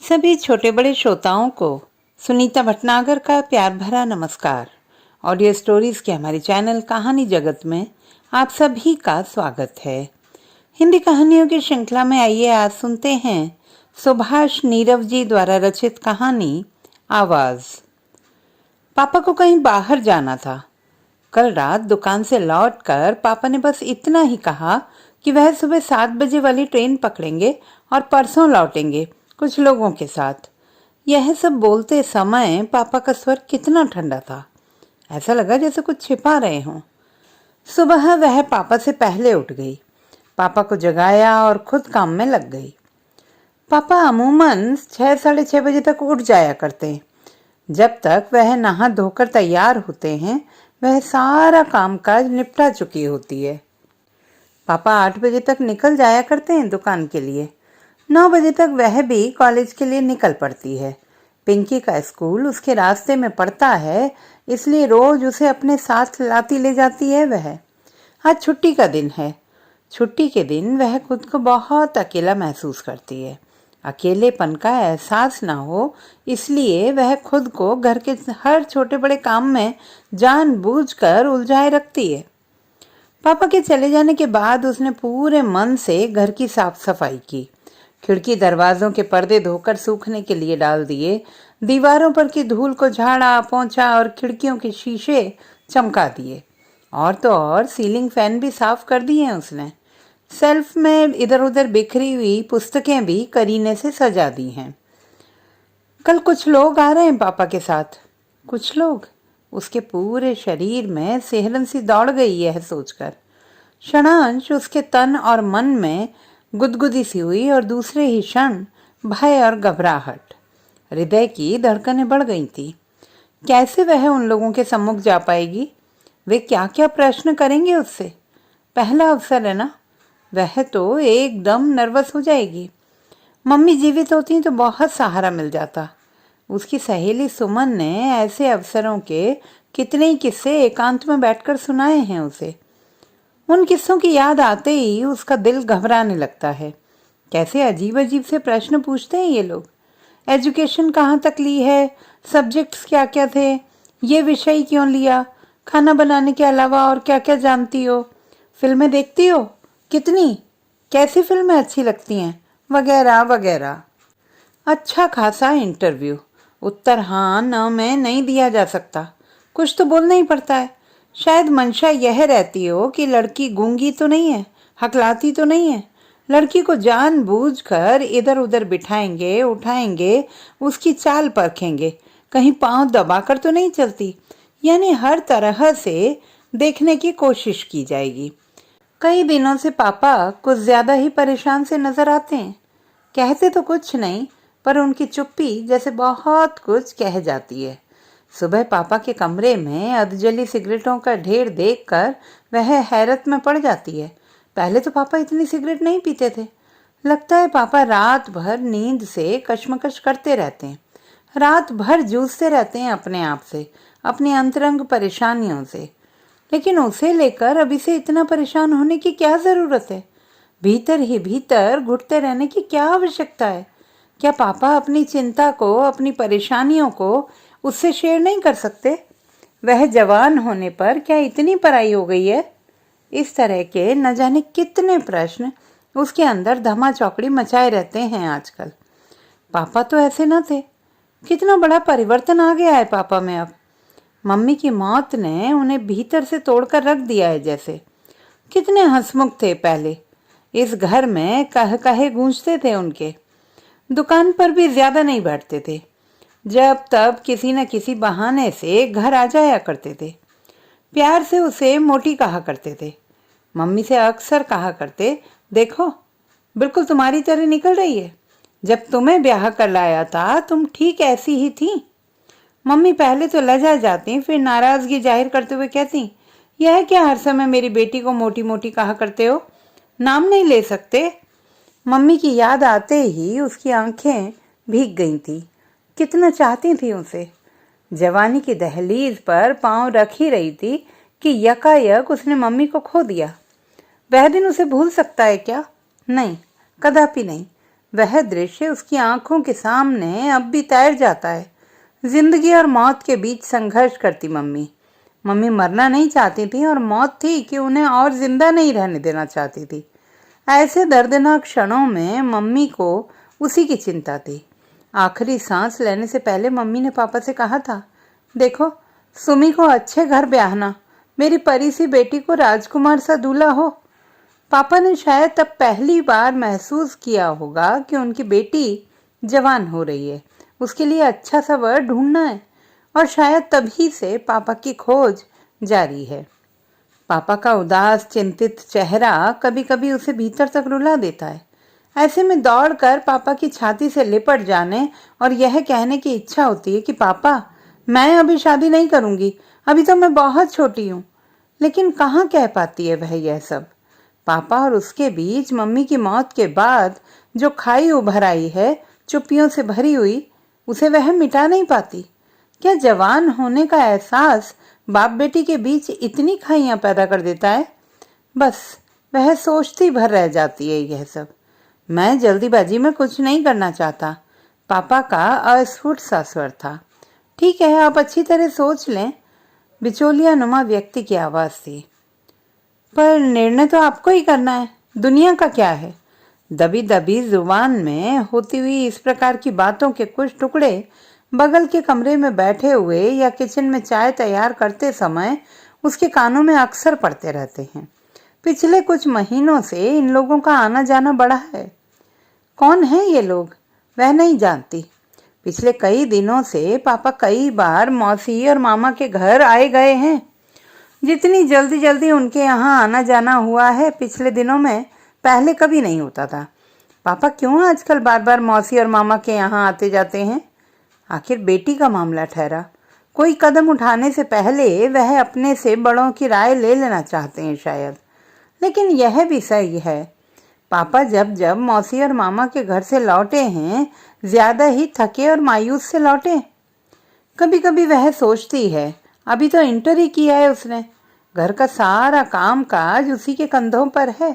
सभी छोटे बड़े श्रोताओं को सुनीता भटनागर का प्यार भरा नमस्कार। ऑडियो स्टोरीज के हमारे चैनल कहानी जगत में आप सभी का स्वागत है। हिंदी कहानियों की श्रृंखला में आइए आज सुनते हैं सुभाष नीरव जी द्वारा रचित कहानी आवाज। पापा को कहीं बाहर जाना था। कल रात दुकान से लौटकर पापा ने बस इतना ही कहा कि वह सुबह 7 बजे वाली ट्रेन पकड़ेंगे और परसों लौटेंगे कुछ लोगों के साथ। यह सब बोलते समय पापा का स्वर कितना ठंडा था, ऐसा लगा जैसे कुछ छिपा रहे हों। सुबह वह पापा से पहले उठ गई, पापा को जगाया और खुद काम में लग गई। पापा अमूमन 6 साढ़े 6 बजे तक उठ जाया करते हैं। जब तक वह नहा धोकर तैयार होते हैं वह सारा कामकाज निपटा चुकी होती है। पापा 8 बजे तक निकल जाया करते हैं दुकान के लिए। 9 बजे तक वह भी कॉलेज के लिए निकल पड़ती है। पिंकी का स्कूल उसके रास्ते में पड़ता है, इसलिए रोज उसे अपने साथ लाती ले जाती है वह। आज छुट्टी का दिन है। छुट्टी के दिन वह खुद को बहुत अकेला महसूस करती है। अकेलेपन का एहसास ना हो इसलिए वह खुद को घर के हर छोटे बड़े काम में जानबूझकर उलझाए रखती है। पापा के चले जाने के बाद उसने पूरे मन से घर की साफ सफाई की। खिड़की दरवाजों के पर्दे धोकर सूखने के लिए डाल दिए, दीवारों पर की धूल को झाड़ा पोंछा और खिड़कियों के शीशे चमका दिए। और तो और सीलिंग फैन भी साफ कर दिए उसने। सेल्फ में इधर उधर बिखरी हुई पुस्तकें भी करीने से सजा दी हैं। कल कुछ लोग आ रहे हैं पापा के साथ। कुछ लोग, उसके पूरे शरीर में सिहरन सी दौड़ गई यह सोचकर। क्षणांश उसके तन और मन में गुदगुदी सी हुई और दूसरे ही क्षण भय और घबराहट। हृदय की धड़कनें बढ़ गई थी। कैसे वह उन लोगों के सम्मुख जा पाएगी? वे क्या क्या प्रश्न करेंगे उससे? पहला अवसर है ना। वह तो एकदम नर्वस हो जाएगी। मम्मी जीवित होती तो बहुत सहारा मिल जाता। उसकी सहेली सुमन ने ऐसे अवसरों के कितने ही किस्से एकांत में बैठकर सुनाए हैं उसे। उन किस्सों की याद आते ही उसका दिल घबराने लगता है। कैसे अजीब अजीब से प्रश्न पूछते हैं ये लोग। एजुकेशन कहाँ तक ली है, सब्जेक्ट्स क्या क्या थे, ये विषय क्यों लिया, खाना बनाने के अलावा और क्या क्या जानती हो, फिल्में देखती हो, कितनी, कैसी फिल्में अच्छी लगती हैं, वगैरह वगैरह। अच्छा खासा इंटरव्यू। उत्तर हाँ न में नहीं दिया जा सकता, कुछ तो बोलना ही पड़ता है। शायद मंशा यह रहती हो कि लड़की गूंगी तो नहीं है, हकलाती तो नहीं है। लड़की को जानबूझकर इधर उधर बिठाएंगे, उठाएंगे, उसकी चाल परखेंगे, कहीं पांव दबाकर तो नहीं चलती। यानी हर तरह से देखने की कोशिश की जाएगी। कई दिनों से पापा कुछ ज्यादा ही परेशान से नजर आते हैं। कहते तो कुछ नहीं, पर उनकी चुप्पी जैसे बहुत कुछ कह जाती है। सुबह पापा के कमरे में अधजली सिगरेटों का ढेर देखकर वह हैरत में पड़ जाती है। पहले तो पापा इतनी सिगरेट नहीं पीते थे। लगता है पापा रात भर नींद से कश्मकश करते रहते हैं, रात भर जूझते रहते हैं अपने आप से, अपनी अंतरंग परेशानियों से। लेकिन उसे लेकर अभी से इतना परेशान होने की क्या जरूरत है? भीतर ही भीतर घुटते रहने की क्या आवश्यकता है? क्या पापा अपनी चिंता को, अपनी परेशानियों को उससे शेयर नहीं कर सकते? वह जवान होने पर क्या इतनी पराई हो गई है? इस तरह के न जाने कितने प्रश्न उसके अंदर धमा चौकड़ी मचाए रहते हैं आजकल। पापा तो ऐसे न थे। कितना बड़ा परिवर्तन आ गया है पापा में अब। मम्मी की मौत ने उन्हें भीतर से तोड़कर रख दिया है जैसे। कितने हंसमुख थे पहले। इस घर में कह कहे गूंजते थे उनके। दुकान पर भी ज्यादा नहीं बैठते थे। जब तब किसी न किसी बहाने से घर आ जाया करते थे। प्यार से उसे मोटी कहा करते थे। मम्मी से अक्सर कहा करते, देखो बिल्कुल तुम्हारी तरह निकल रही है। जब तुम्हें ब्याह कर लाया था तुम ठीक ऐसी ही थी। मम्मी पहले तो लजा जाती, फिर नाराजगी जाहिर करते हुए कहती, यह क्या हर समय मेरी बेटी को मोटी मोटी कहा करते हो, नाम नहीं ले सकते? मम्मी की याद आते ही उसकी आंखें भीग गई थी। कितना चाहती थी उसे। जवानी की दहलीज पर पांव रख ही रही थी कि यकायक उसने मम्मी को खो दिया। वह दिन उसे भूल सकता है क्या? नहीं, कदापि नहीं। वह दृश्य उसकी आंखों के सामने अब भी तैर जाता है। जिंदगी और मौत के बीच संघर्ष करती मम्मी। मम्मी मरना नहीं चाहती थी और मौत थी कि उन्हें और जिंदा नहीं रहने देना चाहती थी। ऐसे दर्दनाक क्षणों में मम्मी को उसी की चिंता थी। आखिरी सांस लेने से पहले मम्मी ने पापा से कहा था, देखो सुमी को अच्छे घर ब्याहना, मेरी परी सी बेटी को राजकुमार सा दूल्हा हो। पापा ने शायद तब पहली बार महसूस किया होगा कि उनकी बेटी जवान हो रही है, उसके लिए अच्छा सा वर ढूंढना है, और शायद तभी से पापा की खोज जारी है। पापा का उदास चिंतित चेहरा कभी कभी उसे भीतर तक रुला देता है। ऐसे में दौड़कर पापा की छाती से लिपट जाने और यह कहने की इच्छा होती है कि पापा मैं अभी शादी नहीं करूंगी, अभी तो मैं बहुत छोटी हूँ। लेकिन कहाँ कह पाती है वह यह सब। पापा और उसके बीच मम्मी की मौत के बाद जो खाई उभर आई है, चुप्पियों से भरी हुई, उसे वह मिटा नहीं पाती। क्या जवान होने का एहसास बाप बेटी के बीच इतनी खाइयां पैदा कर देता है? बस वह सोचती भर रह जाती है यह सब। मैं जल्दीबाजी में कुछ नहीं करना चाहता, पापा का अस्फुट सा स्वर था। ठीक है, आप अच्छी तरह सोच लें, बिचौलिया नुमा व्यक्ति की आवाज थी। पर निर्णय तो आपको ही करना है, दुनिया का क्या है। दबी दबी जुबान में होती हुई इस प्रकार की बातों के कुछ टुकड़े बगल के कमरे में बैठे हुए या किचन में चाय तैयार करते समय उसके कानों में अक्सर पड़ते रहते हैं। पिछले कुछ महीनों से इन लोगों का आना जाना बढ़ा है। कौन है ये लोग वह नहीं जानती। पिछले कई दिनों से पापा कई बार मौसी और मामा के घर आए गए हैं। जितनी जल्दी जल्दी उनके यहाँ आना जाना हुआ है पिछले दिनों में, पहले कभी नहीं होता था। पापा क्यों आजकल बार बार मौसी और मामा के यहाँ आते जाते हैं? आखिर बेटी का मामला ठहरा। कोई कदम उठाने से पहले वह अपने से बड़ों की राय ले लेना चाहते हैं शायद। लेकिन यह भी सही है, पापा जब जब मौसी और मामा के घर से लौटे हैं, ज्यादा ही थके और मायूस से लौटे। कभी कभी वह सोचती है, अभी तो इंटर ही किया है उसने, घर का सारा काम काज उसी के कंधों पर है।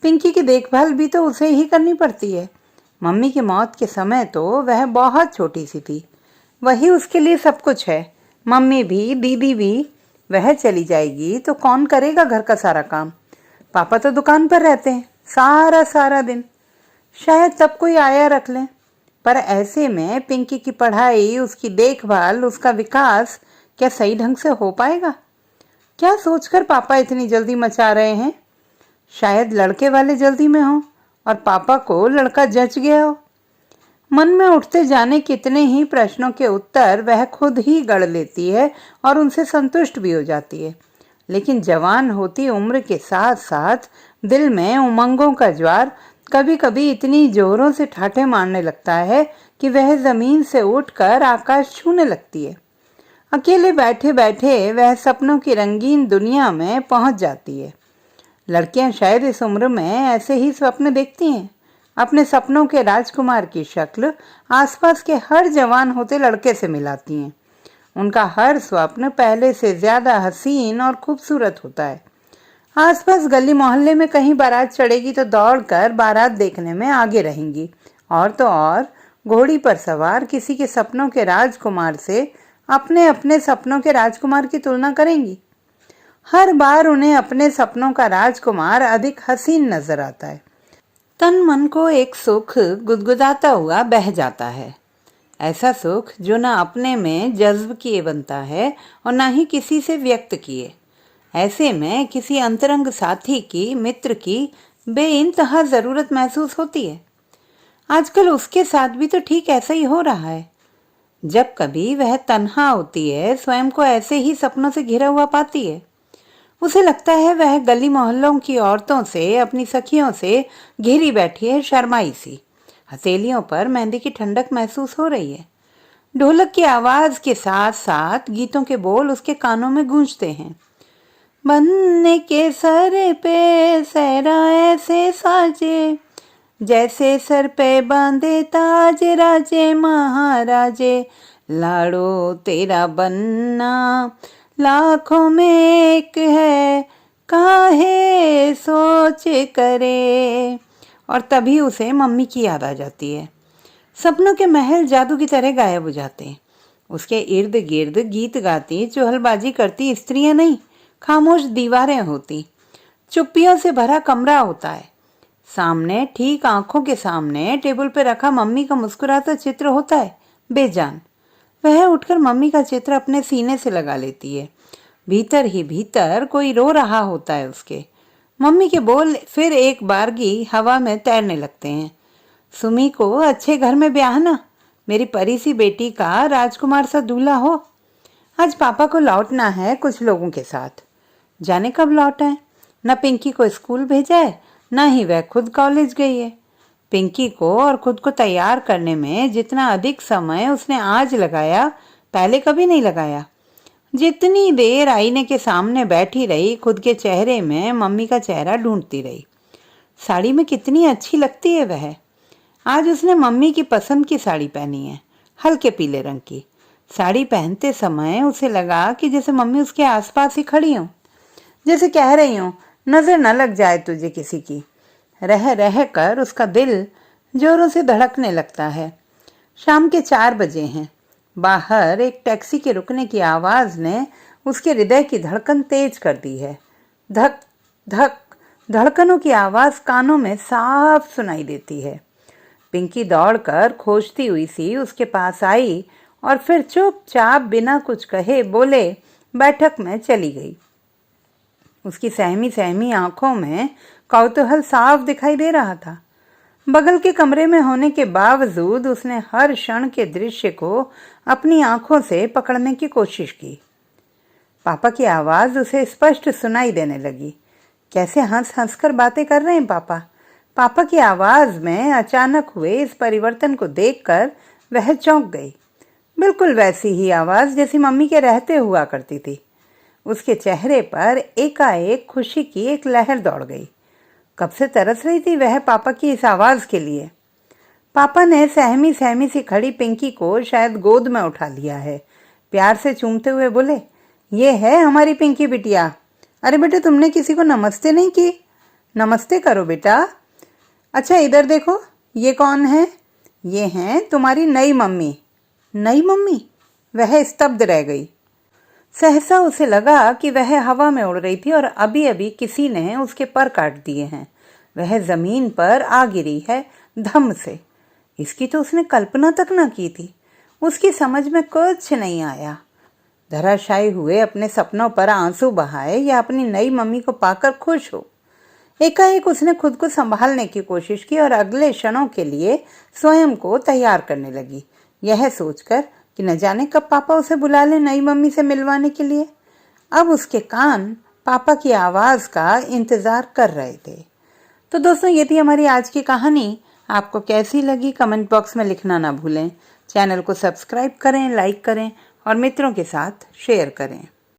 पिंकी की देखभाल भी तो उसे ही करनी पड़ती है। मम्मी की मौत के समय तो वह बहुत छोटी सी थी, वही उसके लिए सब कुछ है। मम्मी भी, दीदी भी। वह चली जाएगी तो कौन करेगा घर का सारा काम? पापा तो दुकान पर रहते हैं सारा सारा दिन, शायद तब कोई आया रख ले। पर ऐसे में पिंकी की पढ़ाई, उसकी देखभाल, उसका विकास क्या सही ढंग से हो पाएगा? क्या सोचकर पापा इतनी जल्दी मचा रहे हैं? शायद लड़के वाले जल्दी में हो और पापा को लड़का जच गया हो। मन में उठते जाने कितने ही प्रश्नों के उत्तर वह खुद ही गढ़ लेती है और उनसे संतुष्ट भी हो जाती है। लेकिन जवान होती उम्र के साथ साथ दिल में उमंगों का ज्वार कभी कभी इतनी जोरों से ठाठे मारने लगता है कि वह जमीन से उठकर आकाश छूने लगती है। अकेले बैठे बैठे वह सपनों की रंगीन दुनिया में पहुंच जाती है। लड़कियां शायद इस उम्र में ऐसे ही स्वप्न देखती हैं, अपने सपनों के राजकुमार की शक्ल आसपास के हर जवान होते लड़के से मिलाती हैं। उनका हर स्वप्न पहले से ज्यादा हसीन और खूबसूरत होता है। आसपास गली मोहल्ले में कहीं बारात चढ़ेगी तो दौड़कर बारात देखने में आगे रहेंगी, और तो और घोड़ी पर सवार किसी के सपनों के राजकुमार से अपने अपने सपनों के राजकुमार की तुलना करेंगी। हर बार उन्हें अपने सपनों का राजकुमार अधिक हसीन नजर आता है। तन मन को एक सुख गुदगुदाता हुआ बह जाता है, ऐसा सुख जो न अपने में जज्ब किए बनता है और न ही किसी से व्यक्त किए। ऐसे में किसी अंतरंग साथी की, मित्र की बेइंतहा जरूरत महसूस होती है। आजकल उसके साथ भी तो ठीक ऐसा ही हो रहा है। जब कभी वह तन्हा होती है, स्वयं को ऐसे ही सपनों से घिरा हुआ पाती है। उसे लगता है वह गली मोहल्लों की औरतों से, अपनी सखियों से घिरी बैठी है, शर्माई सी। हथेलियों पर मेहंदी की ठंडक महसूस हो रही है। ढोलक की आवाज के साथ साथ गीतों के बोल उसके कानों में गूंजते हैं। बनने के सर पे सहरा ऐसे साजे, जैसे सर पे बांधे ताज राजे महाराजे। लाड़ो तेरा बनना लाखों में एक है, काहे सोच करे। और तभी उसे मम्मी की याद आ जाती है। सपनों के महल जादू की तरह गायब हो जाते हैं। उसके इर्द गिर्द गीत गाती, चुहलबाजी करती स्त्रियां नहीं, खामोश दीवारें होती। चुप्पियों से भरा कमरा होता है। सामने, ठीक आंखों के सामने टेबल पे रखा मम्मी का मुस्कुराता चित्र होता है, बेजान। वह उठकर मम्मी का चित्र अपने सीने से लगा लेती है। भीतर ही भीतर कोई रो रहा होता है उसके। मम्मी के बोल फिर एक बारगी हवा में तैरने लगते हैं। सुमी को अच्छे घर में ब्याहना, मेरी परी सी बेटी का राजकुमार सा दूल्हा हो। आज पापा को लौटना है कुछ लोगों के साथ। जाने कब लौटा है। न पिंकी को स्कूल भेजा है, न ही वह खुद कॉलेज गई है। पिंकी को और खुद को तैयार करने में जितना अधिक समय उसने आज लगाया, पहले कभी नहीं लगाया। जितनी देर आईने के सामने बैठी रही, खुद के चेहरे में मम्मी का चेहरा ढूंढती रही। साड़ी में कितनी अच्छी लगती है वह। आज उसने मम्मी की पसंद की साड़ी पहनी है, हल्के पीले रंग की। साड़ी पहनते समय उसे लगा कि जैसे मम्मी उसके आसपास ही खड़ी हों, जैसे कह रही हूँ नजर न लग जाए तुझे किसी की। रह रह कर उसका दिल जोरों से धड़कने लगता है। शाम के 4 बजे हैं। बाहर एक टैक्सी के रुकने की आवाज ने उसके हृदय की धड़कन तेज कर दी है। धक धक धड़कनों की आवाज कानों में साफ सुनाई देती है। पिंकी दौड़कर खोजती हुई सी उसके पास आई और फिर चुपचाप बिना कुछ कहे बोले बैठक में चली गई। उसकी सहमी सहमी आंखों में कौतूहल साफ दिखाई दे रहा था। बगल के कमरे में होने के बावजूद उसने हर क्षण के दृश्य को अपनी आंखों से पकड़ने की कोशिश की। पापा की आवाज उसे स्पष्ट सुनाई देने लगी। कैसे हंस हंस कर बातें कर रहे हैं पापा। पापा की आवाज में अचानक हुए इस परिवर्तन को देखकर वह चौंक गई। बिल्कुल वैसी ही आवाज जैसी मम्मी के रहते हुआ करती थी। उसके चेहरे पर एकाएक खुशी की एक लहर दौड़ गई। कब से तरस रही थी वह पापा की इस आवाज के लिए। पापा ने सहमी सहमी सी खड़ी पिंकी को शायद गोद में उठा लिया है। प्यार से चूमते हुए बोले, ये है हमारी पिंकी बिटिया। अरे बेटे, तुमने किसी को नमस्ते नहीं की। नमस्ते करो बेटा। अच्छा इधर देखो, ये कौन है। ये हैं तुम्हारी नई मम्मी। नई मम्मी। वह स्तब्ध रह गई। सहसा उसे लगा कि वह हवा में उड़ रही थी और अभी अभी किसी ने उसके पर काट दिए हैं। वह जमीन पर आ गिरी है धम से। इसकी तो उसने कल्पना तक न की थी। उसकी समझ में कुछ नहीं आया। धराशायी हुए अपने सपनों पर आंसू बहाए या अपनी नई मम्मी को पाकर खुश हो। एकाएक उसने खुद को संभालने की कोशिश की और अगले क्षणों के लिए स्वयं को तैयार करने लगी, यह सोचकर कि न जाने कब पापा उसे बुला ले नई मम्मी से मिलवाने के लिए। अब उसके कान पापा की आवाज का इंतजार कर रहे थे। तो दोस्तों, ये थी हमारी आज की कहानी। आपको कैसी लगी कमेंट बॉक्स में लिखना ना भूलें। चैनल को सब्सक्राइब करें, लाइक करें और मित्रों के साथ शेयर करें।